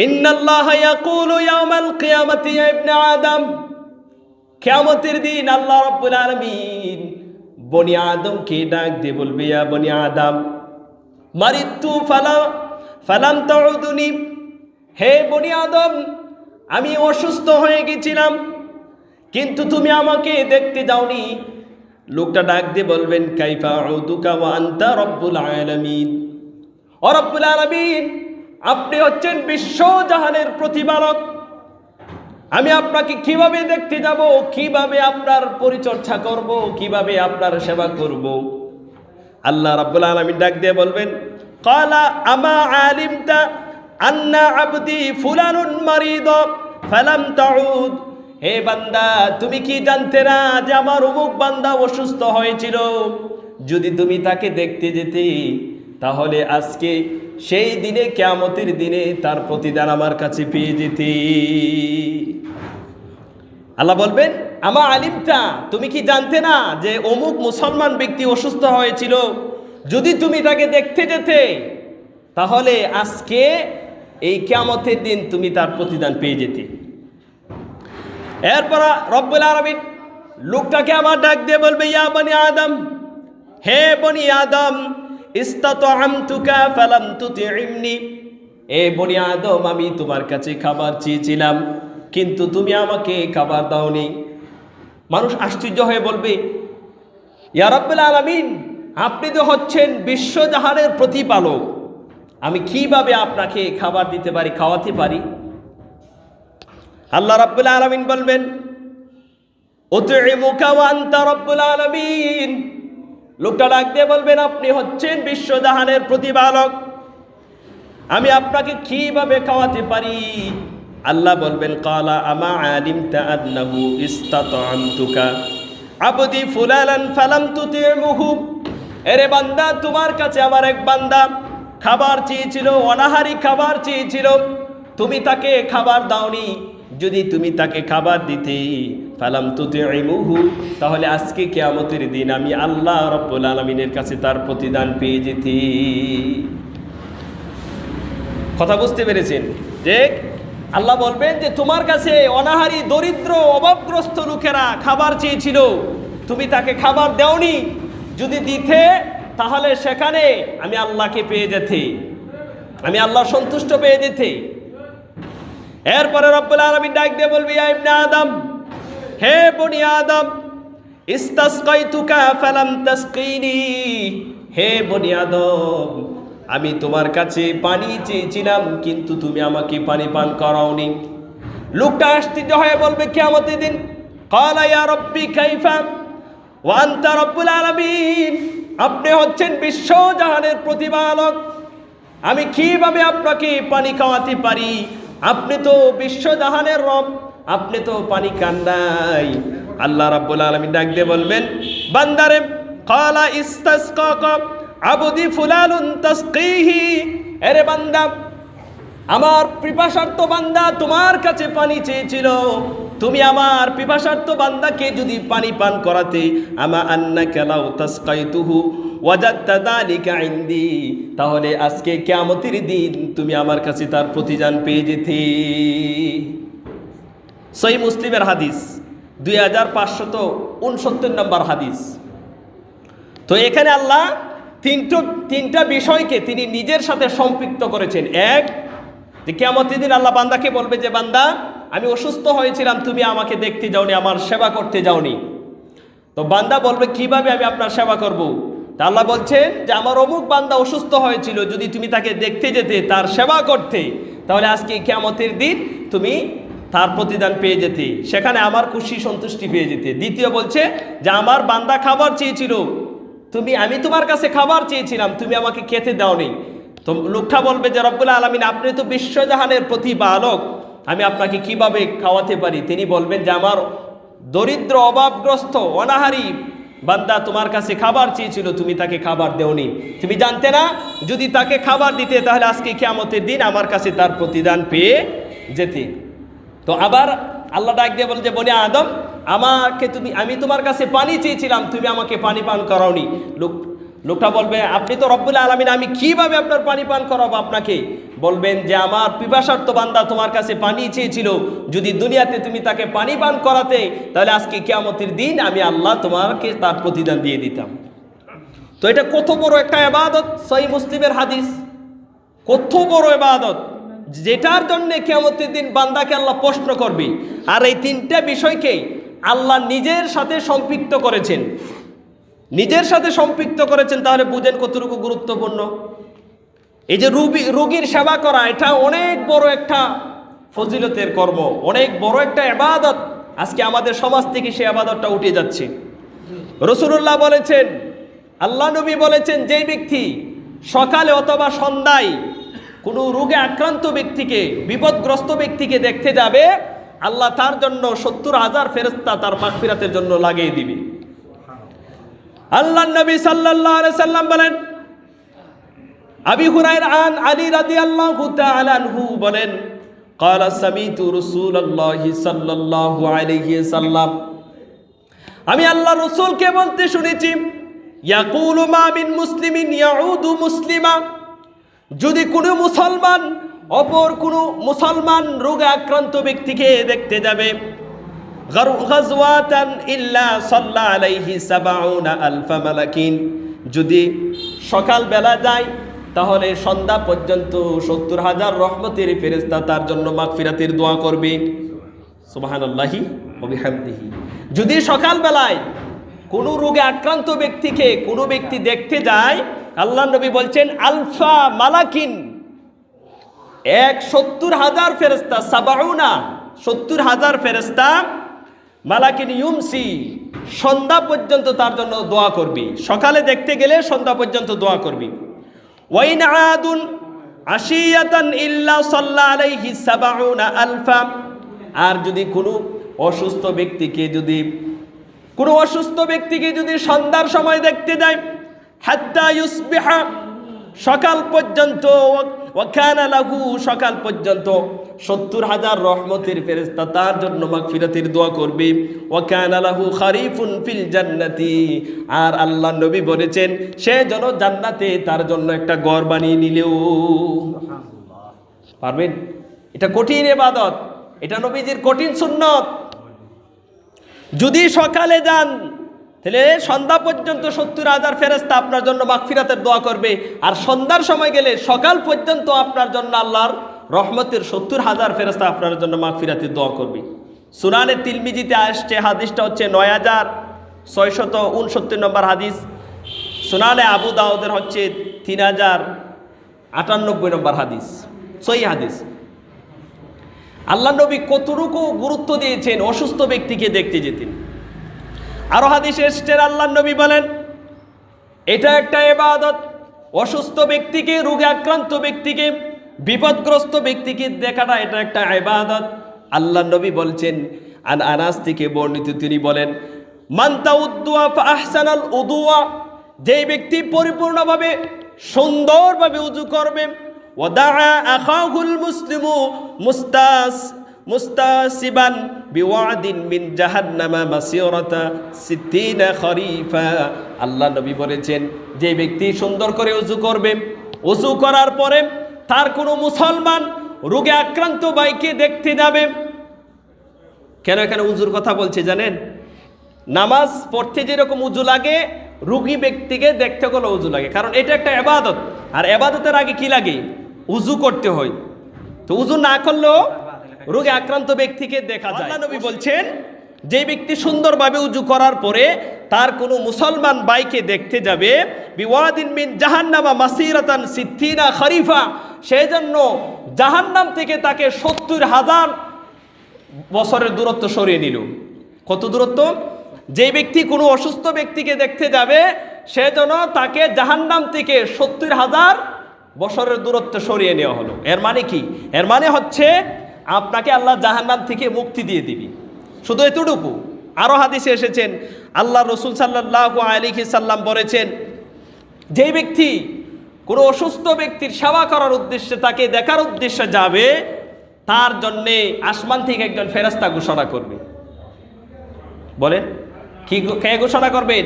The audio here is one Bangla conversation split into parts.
ইন্নাল্লাহা ইয়াকুলু ইয়াওমাল কিয়ামাতি ইয়া ইবনে আদম, কিয়ামতের দিন আল্লাহ রাব্বুল আলামিন বনি আদমকে ডাক দিয়ে বলবে, ইয়া বনি আদম মারিতু ফালাম তাউদুনি, হে বনি আদম আমি অসুস্থ হয়ে গেছিলাম কিন্তু তুমি আমাকে দেখতে যাওনি। লোকটা ডাক দিয়ে বলবেন, কাইফা আউদুকা ওয়া আনতা রব্বুল আলামিন, ও রব্বুল আলামিন আপনি হচ্ছেন বিশ্বজাহানের প্রতিপালক, আমি আপনাকে কিভাবে দেখতে যাব, কিভাবে আপনার পরিচর্যা করব, কিভাবে আপনার সেবা করব। আল্লাহ রাব্বুল আলামিন ডাক দিয়ে বলবেন, ক্বালা আমা আলিমতা আন্না আবদি ফুলানুন মারিদ ফালাম তাউদ, হে বান্দা তুমি কি জানতে না যে আমার অমুক বান্দা অসুস্থ হয়েছিল, যদি তুমি তাকে দেখতে যেতে তাহলে আজকে সেই দিনে কিয়ামতের দিনে তার প্রতিদান আমার কাছে পেয়ে যেতে। আল্লাহ বলবেন, আমা আলিমতা তুমি কি জানতে না যে অমুক মুসলমান ব্যক্তি অসুস্থ হয়েছিল, যদি তুমি তাকে দেখতে যেতে তাহলে আজকে এই কিয়ামতের দিন তুমি তার প্রতিদান পেয়ে যেতে। এরপর রব্বুল আলামিন লোকটাকে আবার ডাক দিয়ে বলবে, ইয়া বনি আদম, হে বনি আদম ইস্তাতআমতুকা ফালাম তুতি'মনি, এ বনি আদম আমি তোমার কাছে খাবার চেয়েছিলাম কিন্তু তুমি আমাকে খাবার দাওনি। মানুষ আশ্চর্য হয়ে বলবে, ইয়া রাব্বুল আলামিন আপনি তো হচ্ছেন বিশ্বজাহানের প্রতিপালক, আমি কিভাবে আপনাকে খাবার দিতে পারি, খাওয়াতে পারি? আল্লাহ রাব্বুল আলামিন বলবেন, উতইমুকা ওয়া আনতা রাব্বুল আলামিন, লোকটা ডাক দিয়ে বলবেন, আপনি হচ্ছেন বিশ্বজাহানের প্রতিপালক, আমি আপনাকে কিভাবে খাওয়াতে পারি? আল্লাহ বলবেন, ক্বালা আমা আলিমতা আন্নাহু ইস্তাতআমতুকা আবদি ফুলালান ফালাম তুতি'মুহু, এরে বান্দা তোমার কাছে আমার এক বান্দা খাবার চেয়েছিল, অনাহারি খাবার চেয়েছিল, তুমি তাকে খাবার দাওনি, যদি তুমি তাকে খাবার দিতে ফালাম তুতি'মুহু তাহলে আজকে কিয়ামতের দিন আমি আল্লাহ রাব্বুল আলামিনের কাছে তার প্রতিদান পেয়ে যেতে। কথা বুঝতে পেরেছেন? যে আল্লাহ বলবেন যে তোমার কাছে অনাহারি দরিদ্র অভাবগ্রস্ত লোকেরা খাবার চেয়েছিল, তুমি তাকে খাবার দাওনি, যদি দিতে তাহলে সেখানে আমি আল্লাহকে পেয়ে যেতে, আমি আল্লাহ সন্তুষ্ট পেয়ে যেতে। এরপরে রব্বুল আলামিন ডাক দিয়ে বলবি, ইয়া ইবনে আদম, হে বনি আদম ইস্তাসকাইতুকা ফালাম তাসকিনি, হে বনি আদম আমি তোমার কাছে পানি চেয়েছিলাম কিন্তু তুমি আমাকে পানি পান করাওনি। লোকটা আশ্চর্য হয়ে বলবে কিয়ামতের দিন, ক্বালা ইয়া রাব্বি কাইফা ওয়া আনতা রাব্বুল আলামিন, আপনি হচ্ছেন বিশ্বজাহানের প্রতিপালক, আমি কিভাবে আপনাকে পানি খাওয়াতে পারি? আপনি তো বিশ্বজাহানের রব, আপনি তো পানি খান নাই। আল্লাহ রাব্বুল আলামিন ডাক দিয়ে বলবেন, বান্দারে ক্বালা ইস্তাসকাকা আবদি ফুলানুন তাসকিহি, এরে বান্দা আমার পিপাসার্ত বান্দা তোমার কাছে পানি চেয়েছিল, তুমি আমার পিপাসার্ত বান্দাকে যদি পানি পান করাতে, আমা আন্নাকা লাউ তাসকাইতুহু ওয়াজাদতা যালিকা ইনদি, তাহলে আজকে কিয়ামতের দিন তুমি আমার কাছে তার প্রতিদান পেয়ে যেতে। সহিহ মুসলিমের হাদিস 2569 নম্বর হাদিস। তো এখানে আল্লাহ তিনটা বিষয়কে তিনি নিজের সাথে সম্পৃক্ত করেছেন। এক, যে কিয়ামতের দিন আল্লাহ বান্দাকে বলবে যে বান্দা আমি অসুস্থ হয়েছিলাম, তুমি আমাকে দেখতে যাওনি, আমার সেবা করতে যাওনি। তো বান্দা বলবে কিভাবে আমি আপনার সেবা করব? তা আল্লাহ বলছেন যে আমার অমুক বান্দা অসুস্থ হয়েছিল, যদি তুমি তাকে দেখতে যেতে, তার সেবা করতে, তাহলে আজকে কিয়ামতের দিন তুমি তার প্রতিদান পেয়ে যেতে, সেখানে আমার খুশি সন্তুষ্টি পেয়ে যেতে। দ্বিতীয় বলছে যে আমার বান্দা খাবার চেয়েছিল, আমি তোমার কাছে খাবার চেয়েছিলাম, তুমি আমাকে খেতে দাওনি। তো লোকটা বলবে যে রব্বুল আলামিন আপনি তো বিশ্বজাহানের প্রতিপালক, আমি আপনাকে কিভাবে খাওয়াতে পারি? তিনি বলবেন যে আমার দরিদ্র অভাবগ্রস্ত অনাহারি বান্দা তোমার কাছে খাবার চেয়েছিল, তুমি তাকে খাবার দেওনি, তুমি জানতে না যদি তাকে খাবার দিতে তাহলে আজকে কিয়ামতের দিন আমার কাছে তার প্রতিদান পেয়ে যেতে। তো আবার আল্লাহ ডাক দিয়ে বলে যে বনি আদম আমি তোমার কাছে পানি চেয়েছিলাম, তুমি আমাকে পানি পান করাওনি। লোকটা বলবে, আপনি তো রব্বুল আলামিন, আমি কিভাবে আপনার পানি পান করাবো আপনাকে? বলবেন যে আমার পিপাসার্ত বান্দা তোমার কাছে পানি চেয়েছিল, যদি দুনিয়াতে তুমি তাকে পানি পান করাতে, তাহলে আজকে কিয়ামতের দিন আমি আল্লাহ তোমাকে তার প্রতিদান দিয়ে দিতাম। তো এটা কত বড় একটা ইবাদত, সহিহ মুসলিমের হাদিস, কত বড় ইবাদত, যেটার জন্য কিয়ামতের দিন বান্দাকে আল্লাহ প্রশ্ন করবে। আর এই তিনটা বিষয়কে আল্লাহ নিজের সাথে সম্পৃক্ত করেছেন, নিজের সাথে সম্পৃক্ত করেছেন। তাহলে বুঝেন কতটুকু গুরুত্বপূর্ণ। এই যে রোগীর সেবা করা, এটা অনেক বড় একটা ফজিলতের কর্ম, অনেক বড় একটা ইবাদত। আজকে আমাদের সমাজ থেকে সেই ইবাদতটা উঠে যাচ্ছে। রাসূলুল্লাহ বলেছেন, আল্লাহ নবী বলেছেন, যেই ব্যক্তি সকালে অথবা সন্ধ্যায় কোনো রোগে আক্রান্ত ব্যক্তিকে, বিপদগ্রস্ত ব্যক্তিকে দেখতে যাবে, আল্লাহ তার জন্য ৭০,০০০ ফেরেশতা তার মাগফিরাতের জন্য লাগিয়ে দিবে। আল্লাহ নবী সাল্লাল্লাহু আলাইহি সাল্লাম বলেন, আবি হুরায়রা আন আলী রাদিয়াল্লাহু তাআলা আনহু বলেন, ক্বালা সামিতু রাসূলুল্লাহি সাল্লাল্লাহু আলাইহি সাল্লাম, আমি আল্লাহ রাসূলকে বলতে শুনেছি, ইয়াকুলু মা মিন মুসলিমিন ইয়াউদু মুসলিমা, যদি কোনো মুসলমান অপর কোনো মুসলমান রোগে আক্রান্ত ব্যক্তিকে দেখতে যাবে, গাজওয়াতান ইল্লা সাল্লা আলাইহি ৭০,০০০ মালাকিন, যদি সকাল বেলা যায় তাহলে সন্ধ্যা পর্যন্ত ৭০,০০০ রহমতের ফেরেশতা তার জন্য মাগফিরাতের দোয়া করবে। সুবহানাল্লাহি ওয়া বিহামদিহি। যদি সকাল বেলায় কোনো রোগে আক্রান্ত ব্যক্তিকে কোনো ব্যক্তি দেখতে যায়, আল্লাহ নবী বলছেন, আলফা মালাকিন, ৭০,০০০ ফেরেশতা, ৭০,০০০ ফেরেশতা, মালাকিন ইউমসি, সন্ধ্যা পর্যন্ত তার জন্য দোয়া করবি। সকালে দেখতে গেলে সন্ধ্যা পর্যন্ত দোয়া করবি। ওয়াইন আদুন আশিয়াতান ইল্লা সাল্লা আলাইহি ৭০,০০০। আর যদি কোনো অসুস্থ ব্যক্তিকে যদি সন্ধ্যার সময় দেখতে যায়, হাত্তা ইউসবিহা, সকাল পর্যন্ত, ওয়াকানা লাহু, সকাল পর্যন্ত ৭০,০০০ রহমতের ফেরেশতা তার জন্য মাগফিরাতের দোয়া করবে। ওয়াকানা লাহু খারিফুন ফিল জান্নাতি, আর আল্লাহ নবী বলেছেন, সে যেন জান্নাতে তার জন্য একটা ঘর বানিয়ে নিলেও পারবেন। এটা কঠিন ইবাদত, এটা নবীজির কঠিন সুন্নত। যদি সকালে যান তাহলে সন্ধ্যা পর্যন্ত ৭০,০০০ ফেরেশতা আপনার জন্য মাগফিরাতের দোয়া করবে। আর সন্ধ্যার সময় গেলে সকাল পর্যন্ত আপনার জন্য আল্লাহর রহমতের ৭০,০০০ ফেরেশতা আপনার জন্য মাগফিরাতের দোয়া করবে। সুনানে তিরমিজিতে আসছে, হাদিসটা হচ্ছে ৯,৬৬৯ নম্বর হাদিস। সুনানে আবু দাউদের হচ্ছে ৩,০৯৮ নম্বর হাদিস, সহিহ হাদিস। আল্লাহ নবী কতটুকু গুরুত্ব দিয়েছেন অসুস্থ ব্যক্তিকে দেখতে যেতেন। আরো হাদিসে এসেছে, আল্লাহ নবী বলেন, এটা একটা ইবাদত, অসুস্থ ব্যক্তিকে, রোগে আক্রান্ত ব্যক্তিকে, বিপদগ্রস্ত ব্যক্তিকে দেখাটা এটা একটা ইবাদত। আল্লাহ নবী বলছেন, আন আনাস থেকে বর্ণিত, তিনি বলেন, মান তাউদ্দুয়া ফা আহসানাল উদুয়া, যেই ব্যক্তি পরিপূর্ণভাবে সুন্দরভাবে উযু করবে, ওয়া দাআ আখাহুল মুসলিমু মুস্তাসিবান বিওয়াদিন মিন জাহান্নামা মাসিরাতা ৬০ খরিফা। আল্লাহ নবী বলেছেন, যে ব্যক্তি সুন্দর করে ওযু করবে, ওযু করার পরে তার কোনো মুসলমান রোগে আক্রান্ত ভাইকে দেখতে যাবে। কেন এখানে উযুর কথা বলছে জানেন? নামাজ পড়তে যেরকম উযু লাগে, রোগী ব্যক্তিকে দেখতে গেলে উযু লাগে, কারণ এটা একটা ইবাদত। আর ইবাদতের আগে কি লাগে? উযু করতে হয়। তো উযু না করলেও রোগে আক্রান্ত ব্যক্তিকে দেখা যায়। আল্লাহ নবী বলছেন, যে ব্যক্তি সুন্দরভাবে উযু করার পরে তার কোনো মুসলমান ভাইকে দেখতে যাবে, বিওয়াদিন মিন জাহান্নামা মাসিরাতান ৬০ খরিফা, সেই জন্য জাহান্নাম থেকে তাকে ৭০,০০০ বছরের দূরত্ব সরিয়ে নিল। কত দূরত্ব? যে ব্যক্তি কোনো অসুস্থ ব্যক্তিকে দেখতে যাবে, সে যেন তাকে জাহান্নাম থেকে ৭০,০০০ বছরের দূরত্ব সরিয়ে নেওয়া হলো। এর মানে কি? এর মানে হচ্ছে আপনাকে আল্লাহ জাহান্নাম থেকে মুক্তি দিয়ে দিবি। শুধু এতটুকু? আরো হাদিসে এসেছেন, আল্লাহ রাসূল সাল্লাল্লাহু আলাইহি সাল্লাম বলেছেন, যেই ব্যক্তি কোনো অসুস্থ ব্যক্তির সেবা করার উদ্দেশ্যে, তাকে দেখার উদ্দেশ্যে যাবে, তার জন্যে আসমান থেকে একজন ফেরেশতা ঘোষণা করবে। বলেন, কি কে ঘোষণা করবেন?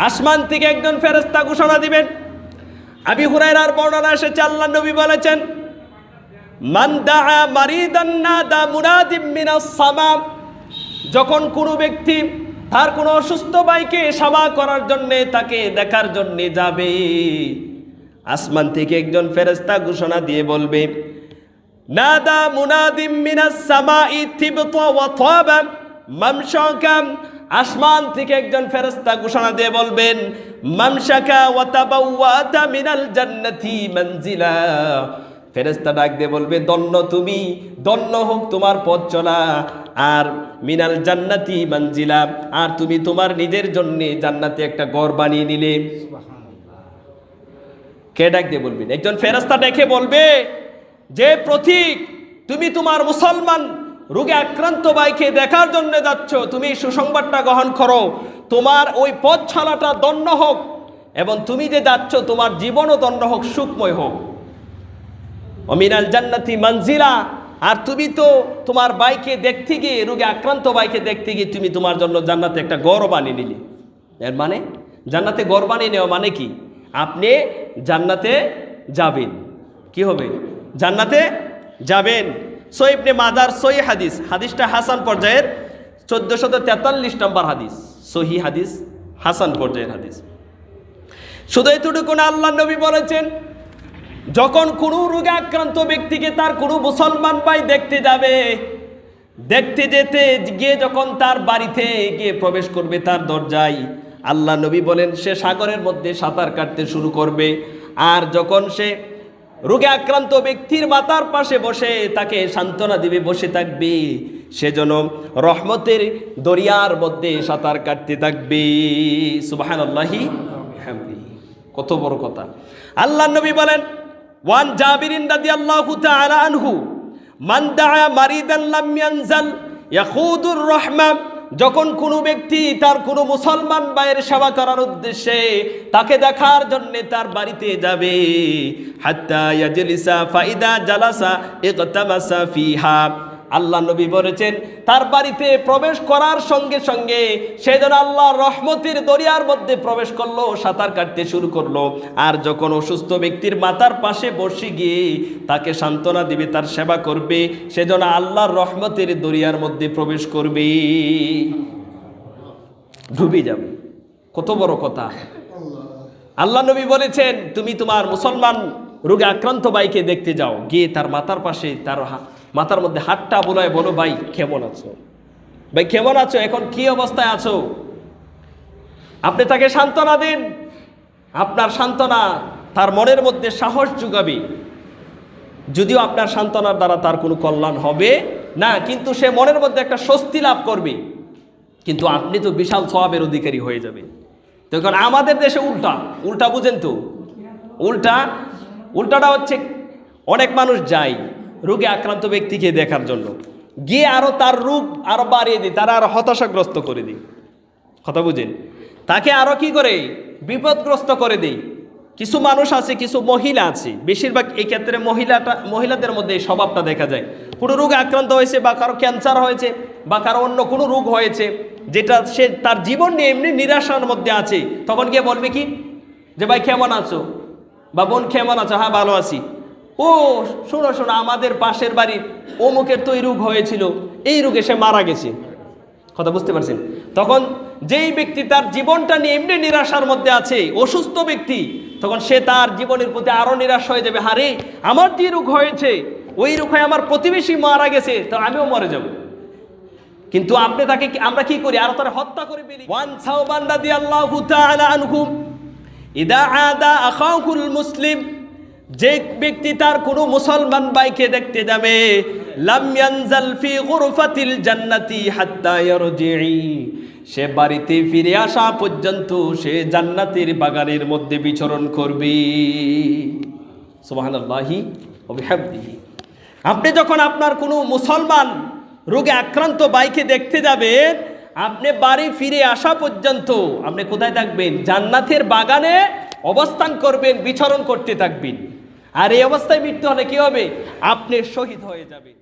আসমান থেকে একজন ফেরেশতা ঘোষণা দিবেন। আবি হুরায়রার বর্ণনা এসেছে, আল্লাহর নবী বলেছেন, মান দাআ মারিদান নাদা মুনাদিম মিনাস সামা। যখন কোনো ব্যক্তি তার কোনো অসুস্থ ভাইকে সেবা করার জন্যে, তাকে দেখার জন্যে যাবে, আসমান থেকে একজন ফেরেশতা ঘোষণা দিয়ে বলবে, নাদা মুনাদিম মিনাস সামাই তিবতা ওয়া তাবা মামশাকা। আসমান থেকে একজন ফেরেশতা ঘোষণা দিয়ে বলবেন, মামশাকা ওয়া তাবাওয়াতা মিনাল জান্নাতি মানজিলা। ফেরেশতা ডাক দিয়ে বলবে, দন্য তুমি, দন্য হোক তোমার পথ চলা, আর মিনাল জান্নাতি মানজিলা, আর তুমি তোমার নিজের জন্য জান্নাতে একটা ঘর বানিয়ে নিলে। কে ডাক দিয়ে বলবেন? একজন ফেরেশতা ডেকে বলবে, যে প্রতীক, তুমি তোমার মুসলমান রোগে আক্রান্ত ভাইকে দেখার জন্য যাচ্ছ, তুমি সুসংবাদটা গ্রহণ করো, তোমার ওই পথ চলাটা দন্য হোক, এবং তুমি যে যাচ্ছ তোমার জীবনও দন্য হোক, সুখময় হোক। মিনাল জান্নাতি মানজিলা, আর তুমি তো তোমার ভাইকে দেখতে গিয়ে, রোগে আক্রান্ত ভাইকে দেখতে গিয়ে তুমি তোমার জন্য জান্নাতে একটা ঘর বানিয়ে নিলে। এর মানে জান্নাতে ঘর বানিয়ে নেওয়া মানে কি? আপনি জান্নাতে যাবেন। কি হবে? জান্নাতে যাবেন। সহিহ ইবনে মাজার সহিহ হাদিস, হাদিসটা হাসান পর্যায়ের 1443 নম্বর হাদিস, সহিহ হাদিস, হাসান পর্যায়ের হাদিস। শুধু এতটুকু না, আল্লাহর নবী বলেছেন, যখন কোনো রোগে আক্রান্ত ব্যক্তিকে তার কোনো মুসলমান ভাই দেখতে যাবে, দেখতে যেতে গিয়ে যখন তার বাড়িতে গিয়ে প্রবেশ করবে তার দরজায়, আল্লাহ নবী বলেন সে সাগরের মধ্যে সাঁতার কাটতে শুরু করবে। আর যখন সে রোগে আক্রান্ত ব্যক্তির মাথার পাশে বসে তাকে সান্ত্বনা দিবে, বসে থাকবে, সে যেন রহমতের দরিয়ার মধ্যে সাঁতার কাটতে থাকবে। সুবহানাল্লাহি বিহামদিহি। কত বড় কথা! আল্লাহ নবী বলেন, ওয়ান জাবিরিন রাদিয়াল্লাহু তাআলা আনহু, মান দাআ মারিদান লাম ইয়ানজাল ইয়াখুদুর রাহমা। যখন কোনো ব্যক্তি তার কোনো মুসলমান ভাইয়ের সেবা করার উদ্দেশ্যে তাকে দেখার জন্য তার বাড়িতে যাবে, হাত্তা ইয়াজলিসা ফাইদা জালাসা ইকতামাসা ফিহা। আল্লাহ নবী বলেছেন, তার বাড়িতে প্রবেশ করার সঙ্গে সঙ্গে সে যেন আল্লাহর রহমতের দরিয়ার মধ্যে প্রবেশ করলো, সাঁতার কাটতে শুরু করলো। আর যখন অসুস্থ ব্যক্তির মাথার পাশে বসে গিয়ে তাকে সান্ত্বনা দিবে, তার সেবা করবে, সে যেন আল্লাহর রহমতের দরিয়ার মধ্যে প্রবেশ করবে, ডুবে যাবে। কত বড় কথা! আল্লাহ নবী বলেছেন, তুমি তোমার মুসলমান রোগে আক্রান্ত ভাইকে দেখতে যাও, গিয়ে তার মাথার পাশে, তার মাথার মধ্যে হাতটা বোলায় বলো, ভাই কেমন আছো? ভাই কেমন আছো? এখন কি অবস্থায় আছো? আপনি তাকে সান্ত্বনা দিন। আপনার সান্ত্বনা তার মনের মধ্যে সাহস যোগাবে। যদিও আপনার সান্ত্বনার দ্বারা তার কোনো কল্যাণ হবে না, কিন্তু সে মনের মধ্যে একটা স্বস্তি লাভ করবে, কিন্তু আপনি তো বিশাল সওয়াবের অধিকারী হয়ে যাবেন। তো এখন আমাদের দেশে উল্টা বুঝেন তো, উল্টাটা হচ্ছে, অনেক মানুষ যায় রোগে আক্রান্ত ব্যক্তিকে দেখার জন্য, গিয়ে আরো তার রোগ আরো বাড়িয়ে দিই, তারা আরো হতাশাগ্রস্ত করে দিই। কথা বুঝেন? তাকে আরো কি করে? বিপদগ্রস্ত করে দেই। কিছু মানুষ আছে, কিছু মহিলা আছে, বেশিরভাগ এই ক্ষেত্রে মহিলাদের মধ্যে এই স্বভাবটা দেখা যায়। কোনো রোগে আক্রান্ত হয়েছে, বা কারো ক্যান্সার হয়েছে, বা কারো অন্য কোনো রোগ হয়েছে, যেটা সে তার জীবন নিয়ে এমনি নিরাশার মধ্যে আছে, তখন গিয়ে বলবে কি, যে ভাই কেমন আছো, বা বোন কেমন আছো? হ্যাঁ ভালো আছি। ও শোনো আমাদের পাশের বাড়ির অমুকের তো এই রোগ হয়েছিল, এই রোগে সে মারা গেছে। কথা বুঝতে পারছেন? তখন যেই ব্যক্তি তার জীবনটা নিয়ে এমনি নিরাশার মধ্যে আছে, অসুস্থ ব্যক্তি, তখন সে তার জীবনের প্রতি আরো নিরাশ হয়ে যাবে। হারে, আমার যে রোগ হয়েছে, ওই রোগ হয়ে আমার প্রতিবেশী মারা গেছে, তো আমিও মরে যাব। কিন্তু আমরা কি করি? আরো তারা হত্যা করে ফেলি। ওয়ান সাওবান রাদিয়াল্লাহু তাআলা আনহু, ইদা আদা আখাহুল মুসলিম, যে ব্যক্তি তার কোনো মুসলমান ভাইকে দেখতে যাবে, লাম ইয়ানজাল ফি গুরফাতিল জান্নাতি হাত্তা ইয়ারজি'i, সে বাড়িতে ফিরে আসা পর্যন্ত সে জান্নাতের বাগানের মধ্যে বিচরণ করবে। সুবহানাল্লাহি ওয়া বিহামদিহি। আপনি যখন আপনার কোনো মুসলমান রোগে আক্রান্ত ভাইকে দেখতে যাবেন, আপনি বাড়ি ফিরে আসা পর্যন্ত আপনি কোথায় থাকবেন? জান্নাতের বাগানে অবস্থান করবেন, বিচরণ করতে থাকবেন। আর এই অবস্থায় মৃত্যু হলে কি হবে? আপনি শহীদ হয়ে যাবেন।